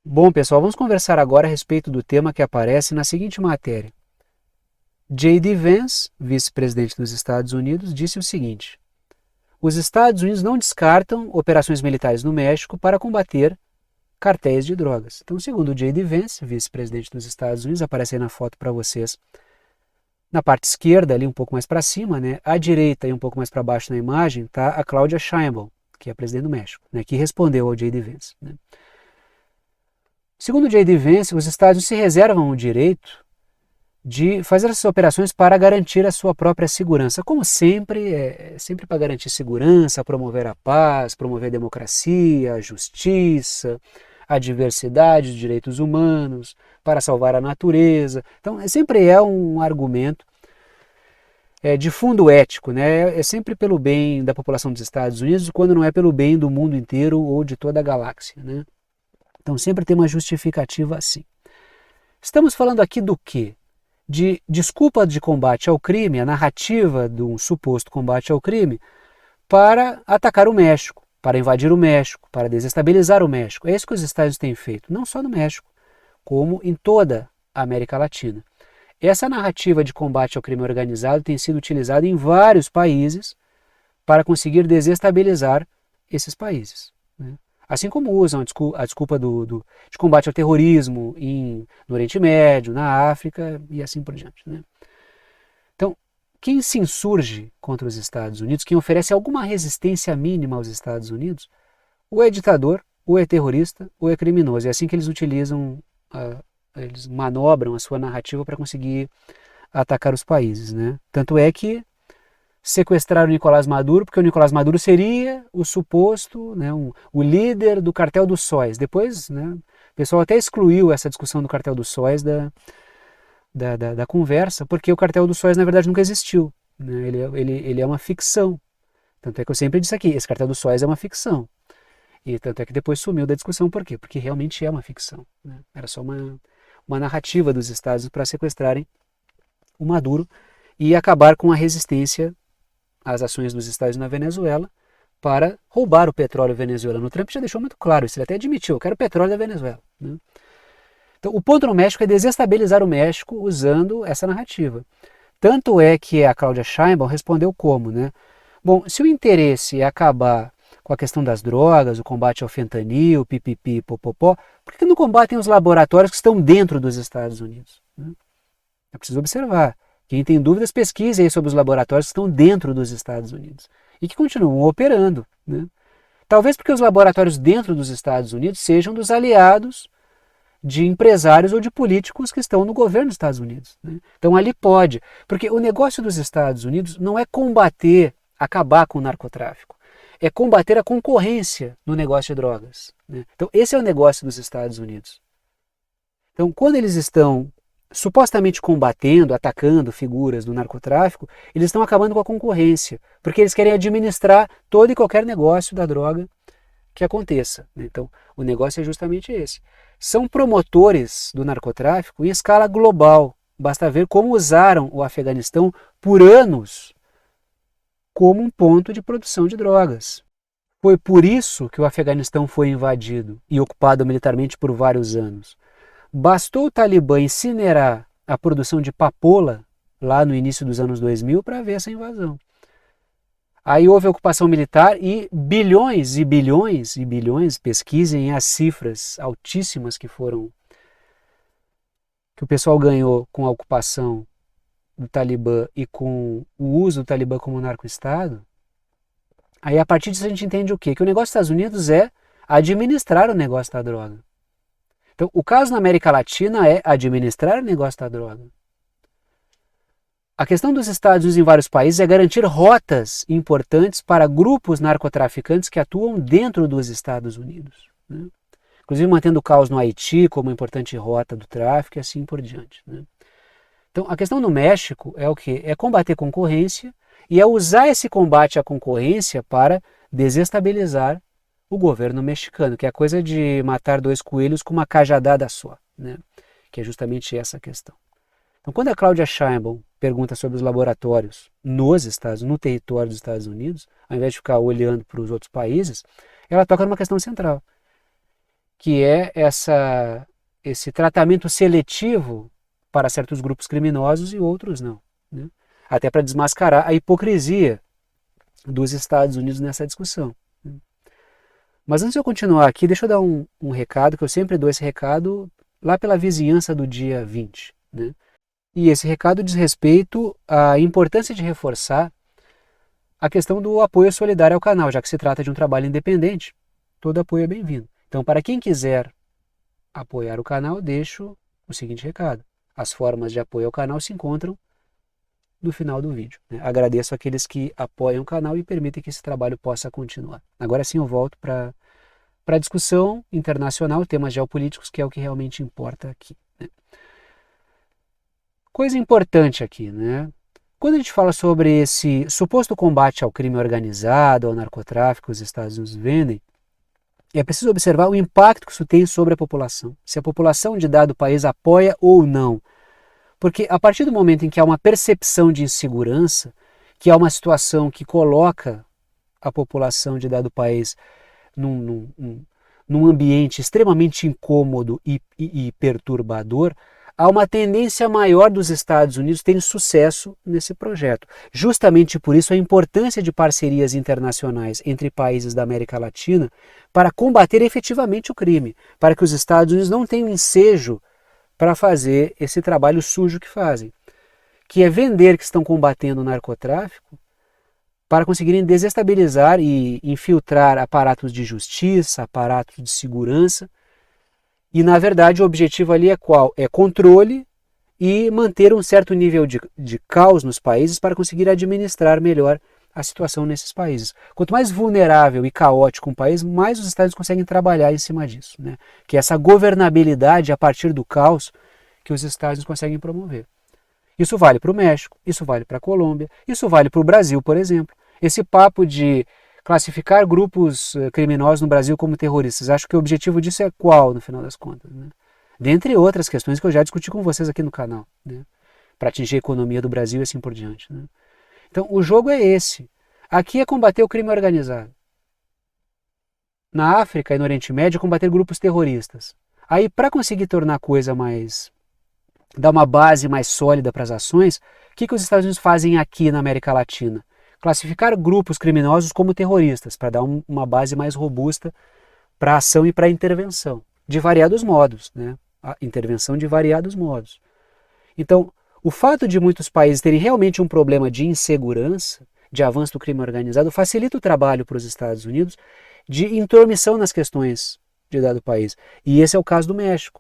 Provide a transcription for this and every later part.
Bom, pessoal, vamos conversar agora a respeito do tema que aparece na seguinte matéria. J.D. Vance, vice-presidente dos Estados Unidos, disse o seguinte: os Estados Unidos não descartam operações militares no México para combater cartéis de drogas. Então, segundo J.D. Vance, vice-presidente dos Estados Unidos, aparece aí na foto para vocês, na parte esquerda, ali um pouco mais para cima, né? À direita e um pouco mais para baixo na imagem, está a Claudia Sheinbaum, que é a presidente do México, né? Que respondeu ao J.D. Vance, né? Segundo J.D. Vance, os Estados Unidos se reservam o direito de fazer essas operações para garantir a sua própria segurança. Como sempre, sempre para garantir segurança, promover a paz, promover a democracia, a justiça, a diversidade, os direitos humanos, para salvar a natureza. Então, sempre é um argumento de fundo ético, né? É sempre pelo bem da população dos Estados Unidos, quando não é pelo bem do mundo inteiro ou de toda a galáxia, né? Então, sempre tem uma justificativa assim. Estamos falando aqui do quê? De desculpa de combate ao crime, a narrativa de um suposto combate ao crime, para atacar o México, para invadir o México, para desestabilizar o México. É isso que os Estados Unidos têm feito, não só no México, como em toda a América Latina. Essa narrativa de combate ao crime organizado tem sido utilizada em vários países para conseguir desestabilizar esses países, né? Assim como usam a desculpa de combate ao terrorismo no Oriente Médio, na África e assim por diante, né? Então, quem se insurge contra os Estados Unidos, quem oferece alguma resistência mínima aos Estados Unidos, ou é ditador, ou é terrorista, ou é criminoso. É assim que eles utilizam, eles manobram a sua narrativa para conseguir atacar os países, né? Tanto é que sequestraram o Nicolás Maduro, porque o Nicolás Maduro seria o suposto, né, o líder do cartel dos sóis. Depois, né, o pessoal até excluiu essa discussão do cartel dos sóis da conversa, porque o cartel dos sóis na verdade nunca existiu, né? Ele é uma ficção. Tanto é que eu sempre disse aqui, esse cartel dos sóis é uma ficção. E tanto é que depois sumiu da discussão, por quê? Porque realmente é uma ficção, né? Era só uma narrativa dos Estados para sequestrarem o Maduro e acabar com a resistência às ações dos Estados Unidos na Venezuela para roubar o petróleo venezuelano. O Trump já deixou muito claro isso, ele até admitiu, eu quero o petróleo da Venezuela, né? Então, o ponto no México é desestabilizar o México usando essa narrativa. Tanto é que a Cláudia Sheinbaum respondeu como, né? Bom, se o interesse é acabar com a questão das drogas, o combate ao fentanil, pipipi, popopó, por que não combatem os laboratórios que estão dentro dos Estados Unidos, né? É preciso observar. Quem tem dúvidas, pesquise aí sobre os laboratórios que estão dentro dos Estados Unidos e que continuam operando, né? Talvez porque os laboratórios dentro dos Estados Unidos sejam dos aliados de empresários ou de políticos que estão no governo dos Estados Unidos, né? Então ali pode, porque o negócio dos Estados Unidos não é combater, acabar com o narcotráfico, é combater a concorrência no negócio de drogas, né? Então esse é o negócio dos Estados Unidos. Então quando eles estão supostamente combatendo, atacando figuras do narcotráfico, eles estão acabando com a concorrência, porque eles querem administrar todo e qualquer negócio da droga que aconteça, né? Então, o negócio é justamente esse. São promotores do narcotráfico em escala global. Basta ver como usaram o Afeganistão por anos como um ponto de produção de drogas. Foi por isso que o Afeganistão foi invadido e ocupado militarmente por vários anos. Bastou o Talibã incinerar a produção de papoula lá no início dos anos 2000 para ver essa invasão. Aí houve a ocupação militar e bilhões e bilhões e bilhões, pesquisem as cifras altíssimas que o pessoal ganhou com a ocupação do Talibã e com o uso do Talibã como narco-estado. Aí a partir disso a gente entende o quê? Que o negócio dos Estados Unidos é administrar o negócio da droga. Então o caso na América Latina é administrar o negócio da droga. A questão dos Estados Unidos em vários países é garantir rotas importantes para grupos narcotraficantes que atuam dentro dos Estados Unidos, né? Inclusive mantendo o caos no Haiti como uma importante rota do tráfico e assim por diante, né? Então a questão no México é o quê? É combater concorrência e é usar esse combate à concorrência para desestabilizar o governo mexicano, que é a coisa de matar dois coelhos com uma cajadada só, né? Que é justamente essa a questão. Então, quando a Cláudia Sheinbaum pergunta sobre os laboratórios no território dos Estados Unidos, ao invés de ficar olhando para os outros países, ela toca numa questão central, que é esse tratamento seletivo para certos grupos criminosos e outros não, né? Até para desmascarar a hipocrisia dos Estados Unidos nessa discussão. Mas antes de eu continuar aqui, deixa eu dar um recado, que eu sempre dou esse recado lá pela vizinhança do dia 20. Né? E esse recado diz respeito à importância de reforçar a questão do apoio solidário ao canal, já que se trata de um trabalho independente, todo apoio é bem-vindo. Então, para quem quiser apoiar o canal, deixo o seguinte recado. As formas de apoio ao canal se encontram no final do vídeo. Né? Agradeço àqueles que apoiam o canal e permitem que esse trabalho possa continuar. Agora sim eu volto para a discussão internacional, temas geopolíticos, que é o que realmente importa aqui. Né? Coisa importante aqui, né? Quando a gente fala sobre esse suposto combate ao crime organizado, ao narcotráfico que os Estados Unidos vendem, é preciso observar o impacto que isso tem sobre a população. Se a população de dado país apoia ou não. Porque a partir do momento em que há uma percepção de insegurança, que há uma situação que coloca a população de dado país num ambiente extremamente incômodo e perturbador, há uma tendência maior dos Estados Unidos terem sucesso nesse projeto. Justamente por isso a importância de parcerias internacionais entre países da América Latina para combater efetivamente o crime, para que os Estados Unidos não tenham ensejo para fazer esse trabalho sujo que fazem, que é vender que estão combatendo o narcotráfico para conseguirem desestabilizar e infiltrar aparatos de justiça, aparatos de segurança. E, na verdade, o objetivo ali é qual? É controle e manter um certo nível de caos nos países para conseguir administrar melhor a situação nesses países. Quanto mais vulnerável e caótico um país, mais os Estados conseguem trabalhar em cima disso, né? Que é essa governabilidade a partir do caos que os Estados conseguem promover. Isso vale para o México, isso vale para a Colômbia, isso vale para o Brasil, por exemplo. Esse papo de classificar grupos criminosos no Brasil como terroristas, acho que o objetivo disso é qual, no final das contas? Né? Dentre outras questões que eu já discuti com vocês aqui no canal, né? Para atingir a economia do Brasil e assim por diante. Né? Então, o jogo é esse. Aqui é combater o crime organizado. Na África e no Oriente Médio, é combater grupos terroristas. Aí, para conseguir tornar a coisa dar uma base mais sólida para as ações, o que os Estados Unidos fazem aqui na América Latina? Classificar grupos criminosos como terroristas, para dar uma base mais robusta para a ação e para a intervenção, de variados modos. Né? A intervenção de variados modos. Então, o fato de muitos países terem realmente um problema de insegurança, de avanço do crime organizado, facilita o trabalho para os Estados Unidos de intromissão nas questões de dado país. E esse é o caso do México.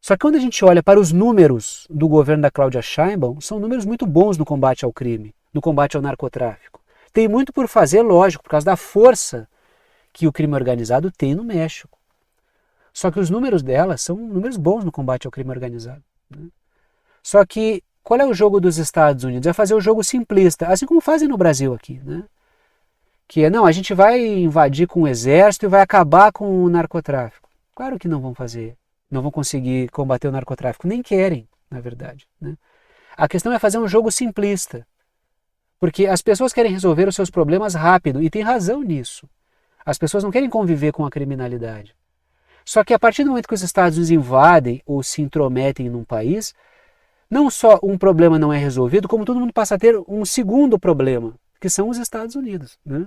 Só que quando a gente olha para os números do governo da Claudia Sheinbaum, são números muito bons no combate ao crime, no combate ao narcotráfico. Tem muito por fazer, lógico, por causa da força que o crime organizado tem no México. Só que os números dela são números bons no combate ao crime organizado. Né? Só que qual é o jogo dos Estados Unidos? É fazer o jogo simplista, assim como fazem no Brasil aqui. Né? Que é, não, a gente vai invadir com o exército e vai acabar com o narcotráfico. Claro que não vão fazer. Não vão conseguir combater o narcotráfico, nem querem, na verdade. Né? A questão é fazer um jogo simplista, porque as pessoas querem resolver os seus problemas rápido, e tem razão nisso. As pessoas não querem conviver com a criminalidade. Só que a partir do momento que os Estados Unidos invadem ou se intrometem num país, não só um problema não é resolvido, como todo mundo passa a ter um segundo problema, que são os Estados Unidos. Né?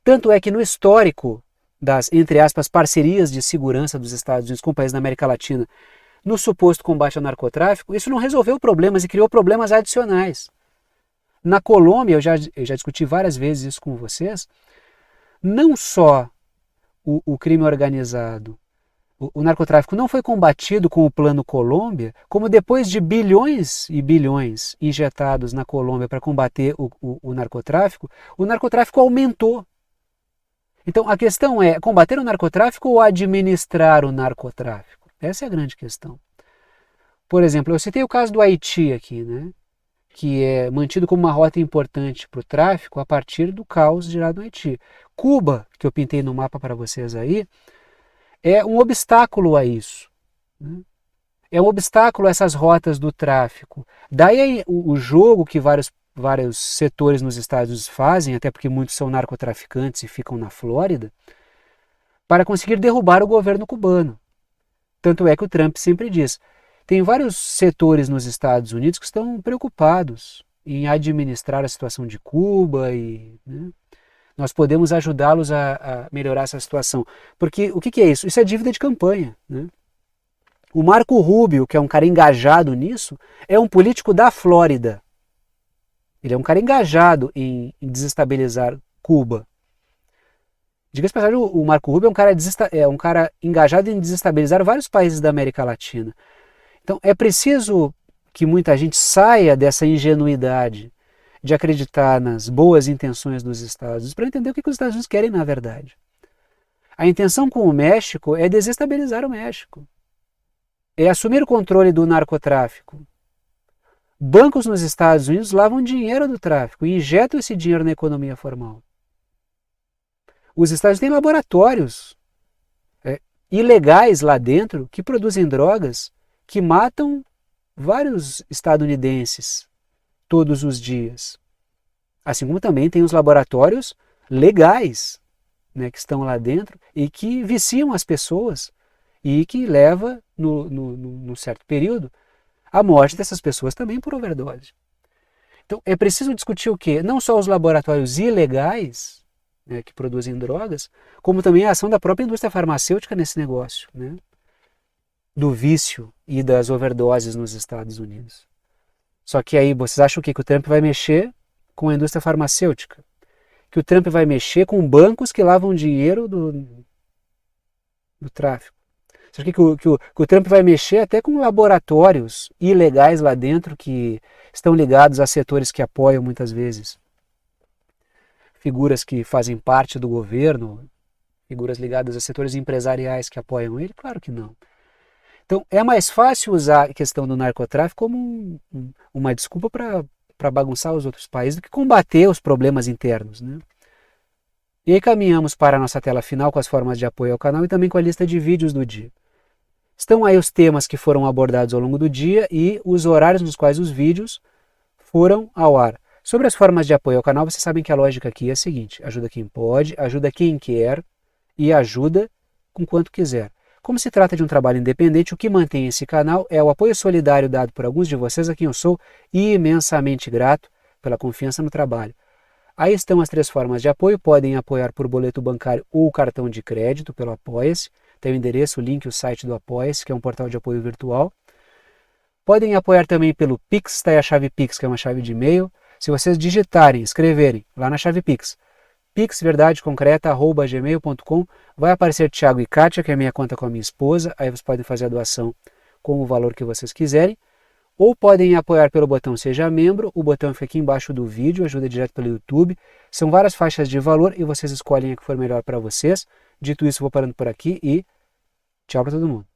Tanto é que no histórico das, entre aspas, parcerias de segurança dos Estados Unidos com países da América Latina no suposto combate ao narcotráfico, isso não resolveu problemas e criou problemas adicionais. Na Colômbia, eu já discuti várias vezes isso com vocês, não só o crime organizado, o narcotráfico não foi combatido com o Plano Colômbia, como depois de bilhões e bilhões injetados na Colômbia para combater o narcotráfico aumentou. Então a questão é combater o narcotráfico ou administrar o narcotráfico? Essa é a grande questão. Por exemplo, eu citei o caso do Haiti aqui, né? Que é mantido como uma rota importante para o tráfico a partir do caos gerado no Haiti. Cuba, que eu pintei no mapa para vocês aí, é um obstáculo a isso. Né? É um obstáculo a essas rotas do tráfico. Daí o jogo que vários setores nos Estados Unidos fazem, até porque muitos são narcotraficantes e ficam na Flórida, para conseguir derrubar o governo cubano. Tanto é que o Trump sempre diz, tem vários setores nos Estados Unidos que estão preocupados em administrar a situação de Cuba e nós podemos ajudá-los a melhorar essa situação. Porque o que é isso? Isso é dívida de campanha. O Marco Rubio, que é um cara engajado nisso, é um político da Flórida. Ele é um cara engajado em desestabilizar Cuba. Diga-se de passagem, o Marco Rubio é um cara engajado em desestabilizar vários países da América Latina. Então é preciso que muita gente saia dessa ingenuidade de acreditar nas boas intenções dos Estados Unidos para entender o que os Estados Unidos querem na verdade. A intenção com o México é desestabilizar o México. É assumir o controle do narcotráfico. Bancos nos Estados Unidos lavam dinheiro do tráfico e injetam esse dinheiro na economia formal. Os Estados Unidos têm laboratórios ilegais lá dentro que produzem drogas que matam vários estadunidenses todos os dias. Assim como também tem os laboratórios legais que estão lá dentro e que viciam as pessoas e que leva, num certo período, a morte dessas pessoas também por overdose. Então é preciso discutir o quê? Não só os laboratórios ilegais que produzem drogas, como também a ação da própria indústria farmacêutica nesse negócio, do vício e das overdoses nos Estados Unidos. Só que aí vocês acham que o Trump vai mexer com a indústria farmacêutica? Que o Trump vai mexer com bancos que lavam dinheiro do tráfico? Você acha que o Trump vai mexer até com laboratórios ilegais lá dentro que estão ligados a setores que apoiam muitas vezes figuras que fazem parte do governo, figuras ligadas a setores empresariais que apoiam ele? Claro que não. Então é mais fácil usar a questão do narcotráfico como uma desculpa para bagunçar os outros países do que combater os problemas internos. E aí caminhamos para a nossa tela final com as formas de apoio ao canal e também com a lista de vídeos do dia. Estão aí os temas que foram abordados ao longo do dia e os horários nos quais os vídeos foram ao ar. Sobre as formas de apoio ao canal, vocês sabem que a lógica aqui é a seguinte: ajuda quem pode, ajuda quem quer e ajuda com quanto quiser. Como se trata de um trabalho independente, o que mantém esse canal é o apoio solidário dado por alguns de vocês, a quem eu sou imensamente grato pela confiança no trabalho. Aí estão as 3 formas de apoio: podem apoiar por boleto bancário ou cartão de crédito pelo Apoia-se, tem o endereço, o link, o site do Apoia-se, que é um portal de apoio virtual. Podem apoiar também pelo Pix, está aí a chave Pix, que é uma chave de e-mail. Se vocês digitarem, escreverem lá na chave Pix, pixverdadeconcreta@gmail.com, vai aparecer Thiago e Kátia, que é a minha conta com a minha esposa, aí vocês podem fazer a doação com o valor que vocês quiserem, ou podem apoiar pelo botão Seja Membro, o botão fica aqui embaixo do vídeo, ajuda direto pelo YouTube, são várias faixas de valor e vocês escolhem a que for melhor para vocês. Dito isso, vou parando por aqui e tchau para todo mundo.